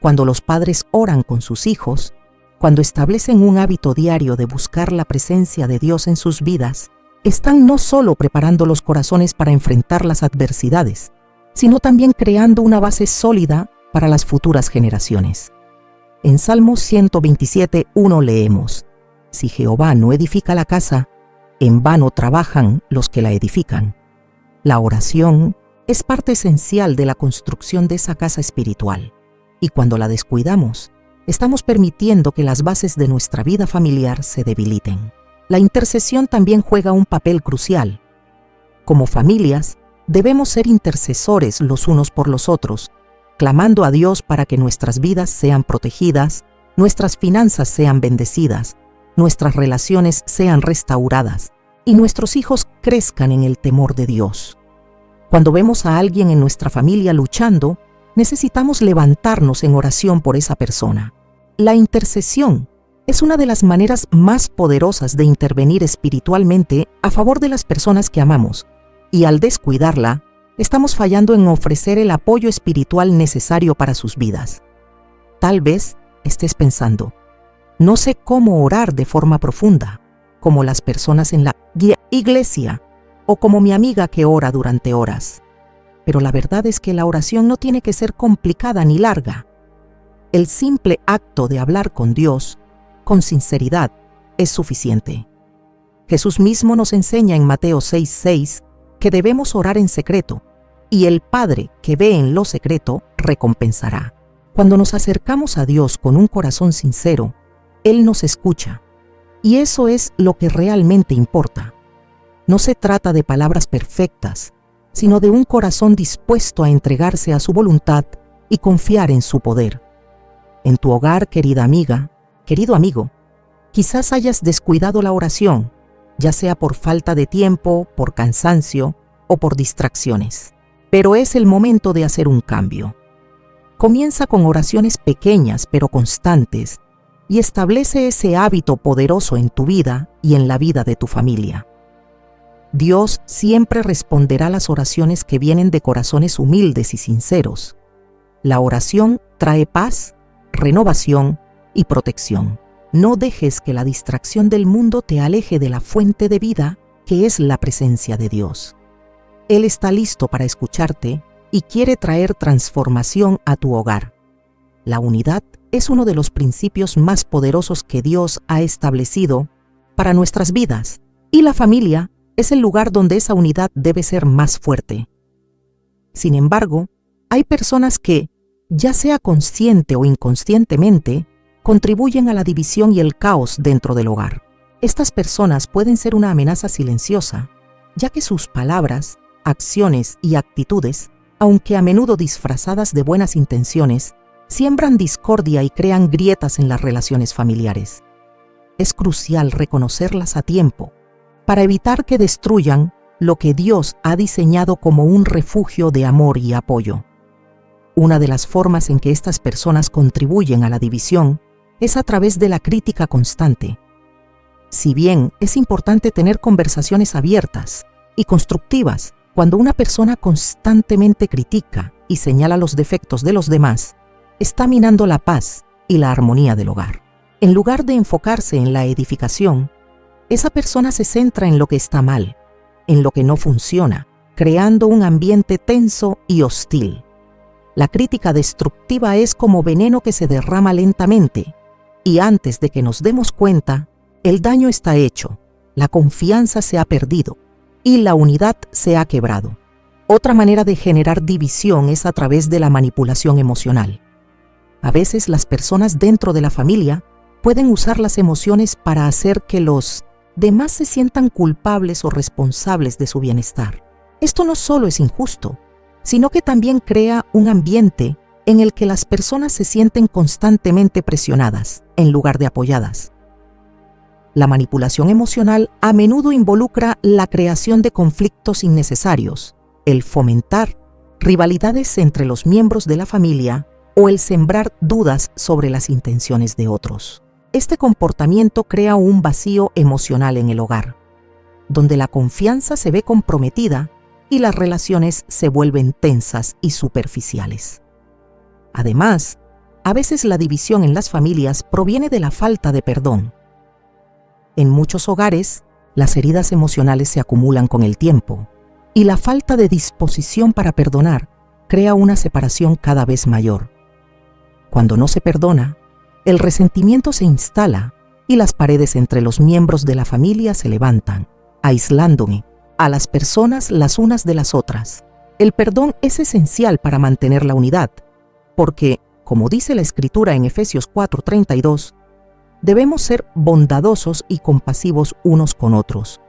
Cuando los padres oran con sus hijos, cuando establecen un hábito diario de buscar la presencia de Dios en sus vidas, están no solo preparando los corazones para enfrentar las adversidades, sino también creando una base sólida para las futuras generaciones. En Salmos 127:1 leemos: Si Jehová no edifica la casa, en vano trabajan los que la edifican. La oración es parte esencial de la construcción de esa casa espiritual, y cuando la descuidamos, estamos permitiendo que las bases de nuestra vida familiar se debiliten. La intercesión también juega un papel crucial. Como familias, debemos ser intercesores los unos por los otros, clamando a Dios para que nuestras vidas sean protegidas, nuestras finanzas sean bendecidas, nuestras relaciones sean restauradas y nuestros hijos crezcan en el temor de Dios. Cuando vemos a alguien en nuestra familia luchando, necesitamos levantarnos en oración por esa persona. La intercesión es una de las maneras más poderosas de intervenir espiritualmente a favor de las personas que amamos, y al descuidarla, estamos fallando en ofrecer el apoyo espiritual necesario para sus vidas. Tal vez estés pensando: no sé cómo orar de forma profunda, como las personas en la iglesia o como mi amiga que ora durante horas. Pero la verdad es que la oración no tiene que ser complicada ni larga. El simple acto de hablar con Dios, con sinceridad, es suficiente. Jesús mismo nos enseña en Mateo 6:6 que debemos orar en secreto, y el Padre que ve en lo secreto recompensará. Cuando nos acercamos a Dios con un corazón sincero, Él nos escucha, y eso es lo que realmente importa. No se trata de palabras perfectas, sino de un corazón dispuesto a entregarse a su voluntad y confiar en su poder. En tu hogar, querida amiga, querido amigo, quizás hayas descuidado la oración, ya sea por falta de tiempo, por cansancio o por distracciones. Pero es el momento de hacer un cambio. Comienza con oraciones pequeñas pero constantes y establece ese hábito poderoso en tu vida y en la vida de tu familia. Dios siempre responderá las oraciones que vienen de corazones humildes y sinceros. La oración trae paz, renovación y protección. No dejes que la distracción del mundo te aleje de la fuente de vida que es la presencia de Dios. Él está listo para escucharte y quiere traer transformación a tu hogar. La unidad es uno de los principios más poderosos que Dios ha establecido para nuestras vidas, y la familia es el lugar donde esa unidad debe ser más fuerte. Sin embargo, hay personas que, ya sea consciente o inconscientemente, contribuyen a la división y el caos dentro del hogar. Estas personas pueden ser una amenaza silenciosa, ya que sus palabras, acciones y actitudes, aunque a menudo disfrazadas de buenas intenciones, siembran discordia y crean grietas en las relaciones familiares. Es crucial reconocerlas a tiempo para evitar que destruyan lo que Dios ha diseñado como un refugio de amor y apoyo. Una de las formas en que estas personas contribuyen a la división es a través de la crítica constante. Si bien es importante tener conversaciones abiertas y constructivas, cuando una persona constantemente critica y señala los defectos de los demás, está minando la paz y la armonía del hogar. En lugar de enfocarse en la edificación, esa persona se centra en lo que está mal, en lo que no funciona, creando un ambiente tenso y hostil. La crítica destructiva es como veneno que se derrama lentamente, y antes de que nos demos cuenta, el daño está hecho, la confianza se ha perdido y la unidad se ha quebrado. Otra manera de generar división es a través de la manipulación emocional. A veces las personas dentro de la familia pueden usar las emociones para hacer que los demás se sientan culpables o responsables de su bienestar. Esto no solo es injusto, sino que también crea un ambiente en el que las personas se sienten constantemente presionadas, en lugar de apoyadas. La manipulación emocional a menudo involucra la creación de conflictos innecesarios, el fomentar rivalidades entre los miembros de la familia o el sembrar dudas sobre las intenciones de otros. Este comportamiento crea un vacío emocional en el hogar, donde la confianza se ve comprometida y las relaciones se vuelven tensas y superficiales. Además, a veces la división en las familias proviene de la falta de perdón. En muchos hogares, Las heridas emocionales se acumulan con el tiempo y la falta de disposición para perdonar crea una separación cada vez mayor. Cuando no se perdona, el resentimiento se instala y las paredes entre los miembros de la familia se levantan, aislándome a las personas las unas de las otras. El perdón es esencial para mantener la unidad, porque, como dice la Escritura en Efesios 4:32, debemos ser bondadosos y compasivos unos con otros,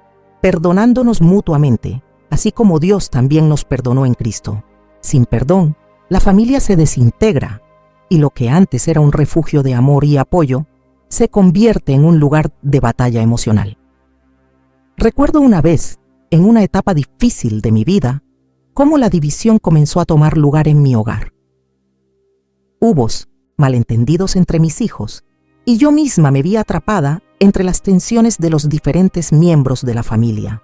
perdonándonos mutuamente, así como Dios también nos perdonó en Cristo. Sin perdón, la familia se desintegra y lo que antes era un refugio de amor y apoyo se convierte en un lugar de batalla emocional. Recuerdo una vez, en una etapa difícil de mi vida, cómo la división comenzó a tomar lugar en mi hogar. Hubo malentendidos entre mis hijos y yo misma me vi atrapada entre las tensiones de los diferentes miembros de la familia.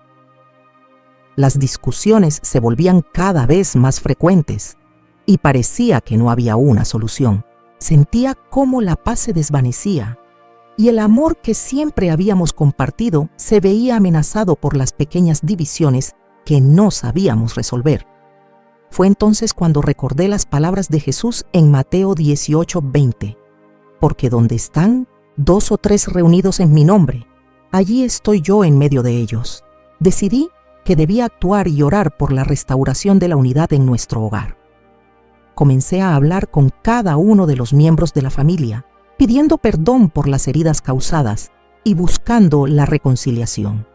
Las discusiones se volvían cada vez más frecuentes y parecía que no había una solución. Sentía cómo la paz se desvanecía y el amor que siempre habíamos compartido se veía amenazado por las pequeñas divisiones que no sabíamos resolver. Fue entonces cuando recordé las palabras de Jesús en Mateo 18:20, porque donde están 2 o 3 reunidos en mi nombre, allí estoy yo en medio de ellos. Decidí que debía actuar y orar por la restauración de la unidad en nuestro hogar. Comencé a hablar con cada uno de los miembros de la familia, pidiendo perdón por las heridas causadas y buscando la reconciliación.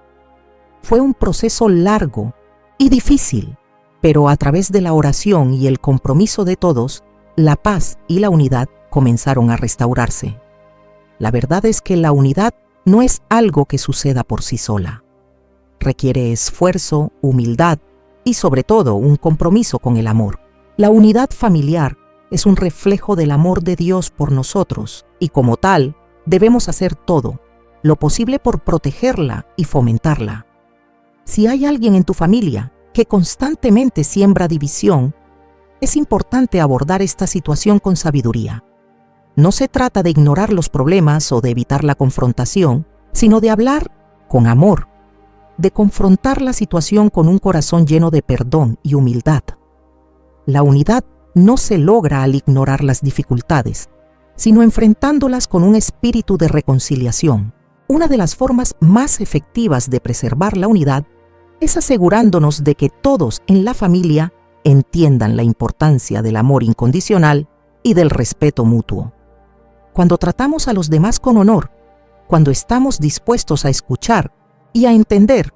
Fue un proceso largo y difícil, pero a través de la oración y el compromiso de todos, la paz y la unidad comenzaron a restaurarse. La verdad es que la unidad no es algo que suceda por sí sola. Requiere esfuerzo, humildad y sobre todo un compromiso con el amor. La unidad familiar es un reflejo del amor de Dios por nosotros y como tal debemos hacer todo lo posible por protegerla y fomentarla. Si hay alguien en tu familia que constantemente siembra división, es importante abordar esta situación con sabiduría. No se trata de ignorar los problemas o de evitar la confrontación, sino de hablar con amor, de confrontar la situación con un corazón lleno de perdón y humildad. La unidad no se logra al ignorar las dificultades, sino enfrentándolas con un espíritu de reconciliación. Una de las formas más efectivas de preservar la unidad es asegurándonos de que todos en la familia entiendan la importancia del amor incondicional y del respeto mutuo. Cuando tratamos a los demás con honor, cuando estamos dispuestos a escuchar y a entender,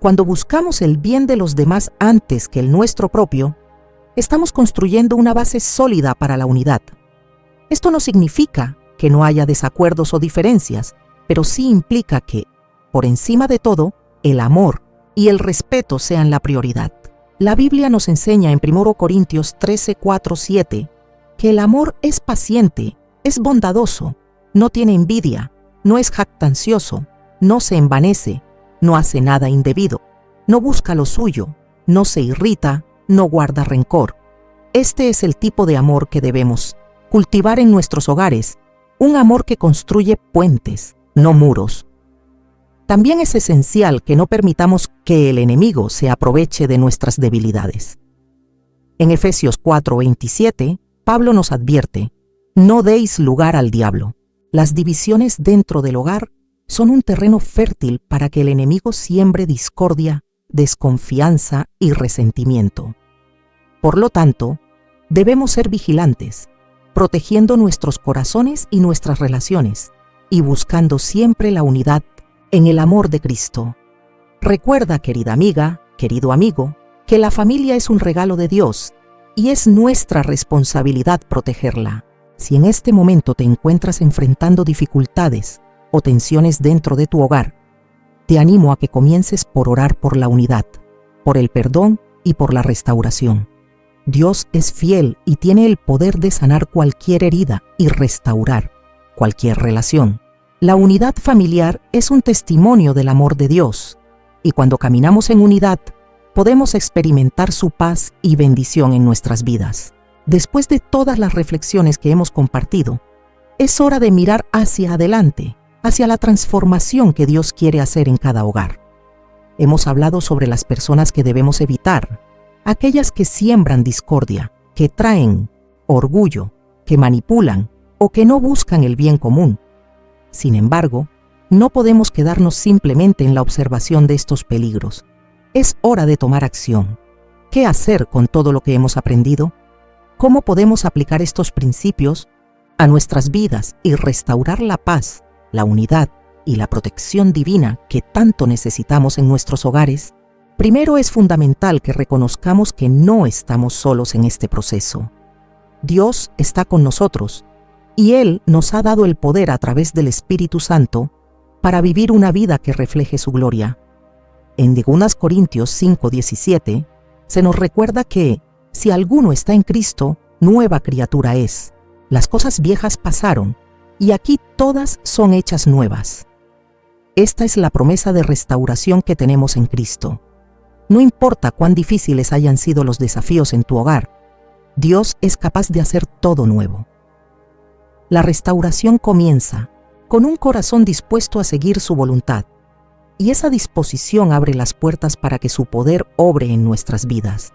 cuando buscamos el bien de los demás antes que el nuestro propio, estamos construyendo una base sólida para la unidad. Esto no significa que no haya desacuerdos o diferencias, pero sí implica que, por encima de todo, el amor y el respeto sean la prioridad. La Biblia nos enseña en 1 Corintios 13, 4, 7 que el amor es paciente, es bondadoso, no tiene envidia, no es jactancioso, no se envanece, no hace nada indebido, no busca lo suyo, no se irrita, no guarda rencor. Este es el tipo de amor que debemos cultivar en nuestros hogares, un amor que construye puentes, no muros. También es esencial que no permitamos que el enemigo se aproveche de nuestras debilidades. En Efesios 4:27, Pablo nos advierte: no deis lugar al diablo. Las divisiones dentro del hogar son un terreno fértil para que el enemigo siembre discordia, desconfianza y resentimiento. Por lo tanto, debemos ser vigilantes, protegiendo nuestros corazones y nuestras relaciones, y buscando siempre la unidad en el amor de Cristo. Recuerda, querida amiga, querido amigo, que la familia es un regalo de Dios y es nuestra responsabilidad protegerla. Si en este momento te encuentras enfrentando dificultades o tensiones dentro de tu hogar, te animo a que comiences por orar por la unidad, por el perdón y por la restauración. Dios es fiel y tiene el poder de sanar cualquier herida y restaurar cualquier relación. La unidad familiar es un testimonio del amor de Dios, y cuando caminamos en unidad, podemos experimentar su paz y bendición en nuestras vidas. Después de todas las reflexiones que hemos compartido, es hora de mirar hacia adelante, hacia la transformación que Dios quiere hacer en cada hogar. Hemos hablado sobre las personas que debemos evitar, aquellas que siembran discordia, que traen orgullo, que manipulan o que no buscan el bien común. Sin embargo, no podemos quedarnos simplemente en la observación de estos peligros. Es hora de tomar acción. ¿Qué hacer con todo lo que hemos aprendido? ¿Cómo podemos aplicar estos principios a nuestras vidas y restaurar la paz, la unidad y la protección divina que tanto necesitamos en nuestros hogares? Primero, es fundamental que reconozcamos que no estamos solos en este proceso. Dios está con nosotros y Él nos ha dado el poder a través del Espíritu Santo para vivir una vida que refleje su gloria. En 2 Corintios 5:17 se nos recuerda que si alguno está en Cristo, nueva criatura es. Las cosas viejas pasaron y aquí todas son hechas nuevas. Esta es la promesa de restauración que tenemos en Cristo. No importa cuán difíciles hayan sido los desafíos en tu hogar, Dios es capaz de hacer todo nuevo. La restauración comienza con un corazón dispuesto a seguir su voluntad, y esa disposición abre las puertas para que su poder obre en nuestras vidas.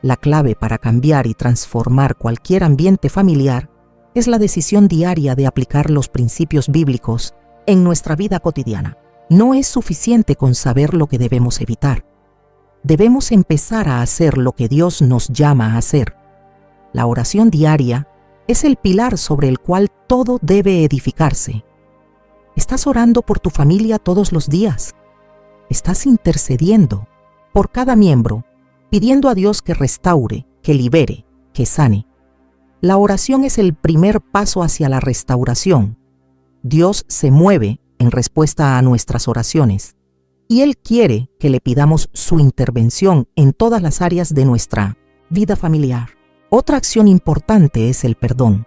La clave para cambiar y transformar cualquier ambiente familiar es la decisión diaria de aplicar los principios bíblicos en nuestra vida cotidiana. No es suficiente con saber lo que debemos evitar. Debemos empezar a hacer lo que Dios nos llama a hacer. La oración diaria es el pilar sobre el cual todo debe edificarse. ¿Estás orando por tu familia todos los días? ¿Estás intercediendo por cada miembro, pidiendo a Dios que restaure, que libere, que sane? La oración es el primer paso hacia la restauración. Dios se mueve en respuesta a nuestras oraciones y Él quiere que le pidamos su intervención en todas las áreas de nuestra vida familiar. Otra acción importante es el perdón.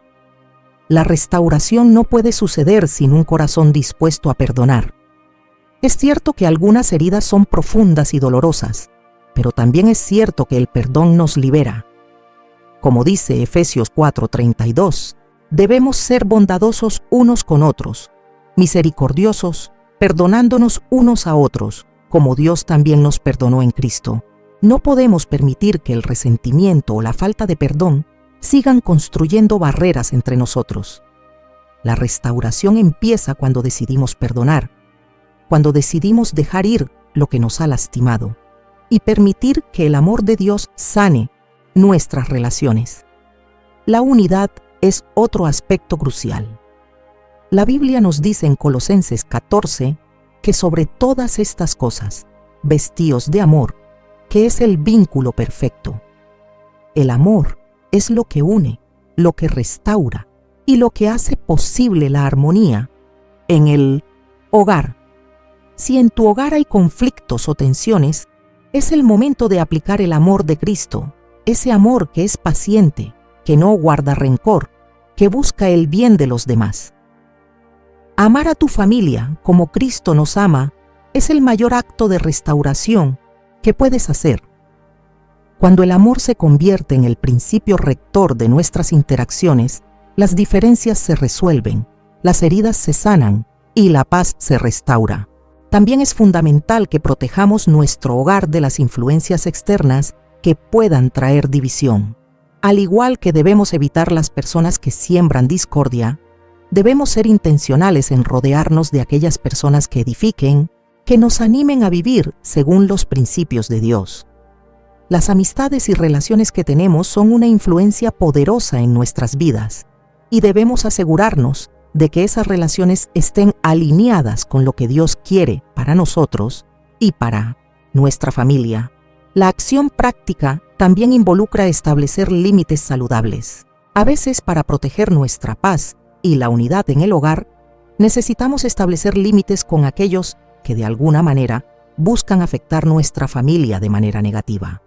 La restauración no puede suceder sin un corazón dispuesto a perdonar. Es cierto que algunas heridas son profundas y dolorosas, pero también es cierto que el perdón nos libera. Como dice Efesios 4:32, debemos ser bondadosos unos con otros, misericordiosos, perdonándonos unos a otros, como Dios también nos perdonó en Cristo. No podemos permitir que el resentimiento o la falta de perdón sigan construyendo barreras entre nosotros. La restauración empieza cuando decidimos perdonar, cuando decidimos dejar ir lo que nos ha lastimado y permitir que el amor de Dios sane nuestras relaciones. La unidad es otro aspecto crucial. La Biblia nos dice en Colosenses 14 que sobre todas estas cosas, vestíos de amor, que es el vínculo perfecto. El amor es lo que une, lo que restaura y lo que hace posible la armonía en el hogar. Si en tu hogar hay conflictos o tensiones, es el momento de aplicar el amor de Cristo, ese amor que es paciente, que no guarda rencor, que busca el bien de los demás. Amar a tu familia como Cristo nos ama es el mayor acto de restauración que puedes hacer. Cuando el amor se convierte en el principio rector de nuestras interacciones, las diferencias se resuelven, las heridas se sanan y la paz se restaura. También es fundamental que protejamos nuestro hogar de las influencias externas que puedan traer división. Al igual que debemos evitar las personas que siembran discordia, debemos ser intencionales en rodearnos de aquellas personas que edifiquen, que nos animen a vivir según los principios de Dios. Las amistades y relaciones que tenemos son una influencia poderosa en nuestras vidas y debemos asegurarnos de que esas relaciones estén alineadas con lo que Dios quiere para nosotros y para nuestra familia. La acción práctica también involucra establecer límites saludables. A veces, para proteger nuestra paz y la unidad en el hogar, necesitamos establecer límites con aquellos que de alguna manera buscan afectar nuestra familia de manera negativa.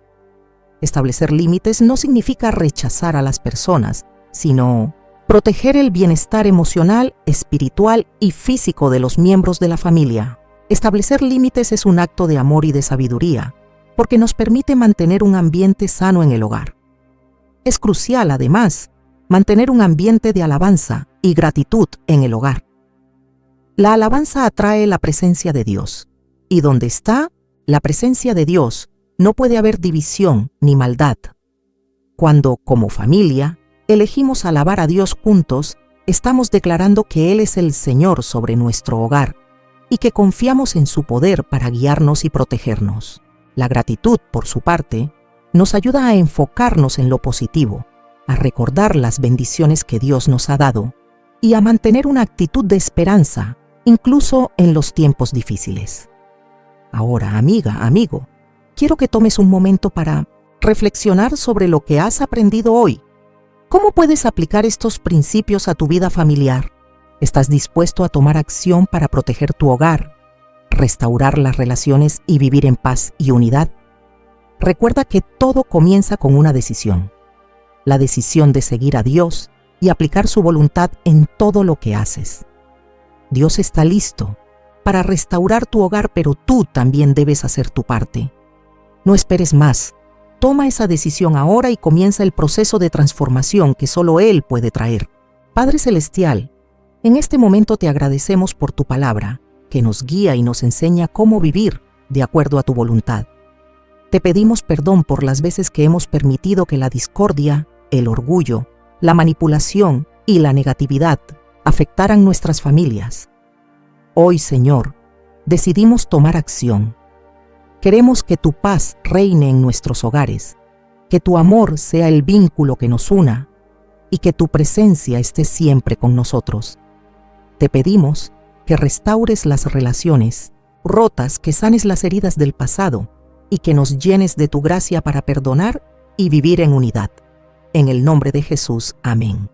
Establecer límites no significa rechazar a las personas, sino proteger el bienestar emocional, espiritual y físico de los miembros de la familia. Establecer límites es un acto de amor y de sabiduría, porque nos permite mantener un ambiente sano en el hogar. Es crucial, además, mantener un ambiente de alabanza y gratitud en el hogar. La alabanza atrae la presencia de Dios, y donde está la presencia de Dios, no puede haber división ni maldad. Cuando, como familia, elegimos alabar a Dios juntos, estamos declarando que Él es el Señor sobre nuestro hogar y que confiamos en su poder para guiarnos y protegernos. La gratitud, por su parte, nos ayuda a enfocarnos en lo positivo, a recordar las bendiciones que Dios nos ha dado y a mantener una actitud de esperanza, incluso en los tiempos difíciles. Ahora, amiga, amigo, quiero que tomes un momento para reflexionar sobre lo que has aprendido hoy. ¿Cómo puedes aplicar estos principios a tu vida familiar? ¿Estás dispuesto a tomar acción para proteger tu hogar, restaurar las relaciones y vivir en paz y unidad? Recuerda que todo comienza con una decisión. La decisión de seguir a Dios y aplicar su voluntad en todo lo que haces. Dios está listo para restaurar tu hogar, pero tú también debes hacer tu parte. No esperes más. Toma esa decisión ahora y comienza el proceso de transformación que solo Él puede traer. Padre Celestial, en este momento te agradecemos por tu palabra, que nos guía y nos enseña cómo vivir de acuerdo a tu voluntad. Te pedimos perdón por las veces que hemos permitido que la discordia, el orgullo, la manipulación y la negatividad afectaran nuestras familias. Hoy, Señor, decidimos tomar acción. Queremos que tu paz reine en nuestros hogares, que tu amor sea el vínculo que nos una y que tu presencia esté siempre con nosotros. Te pedimos que restaures las relaciones rotas, que sanes las heridas del pasado y que nos llenes de tu gracia para perdonar y vivir en unidad. En el nombre de Jesús, amén.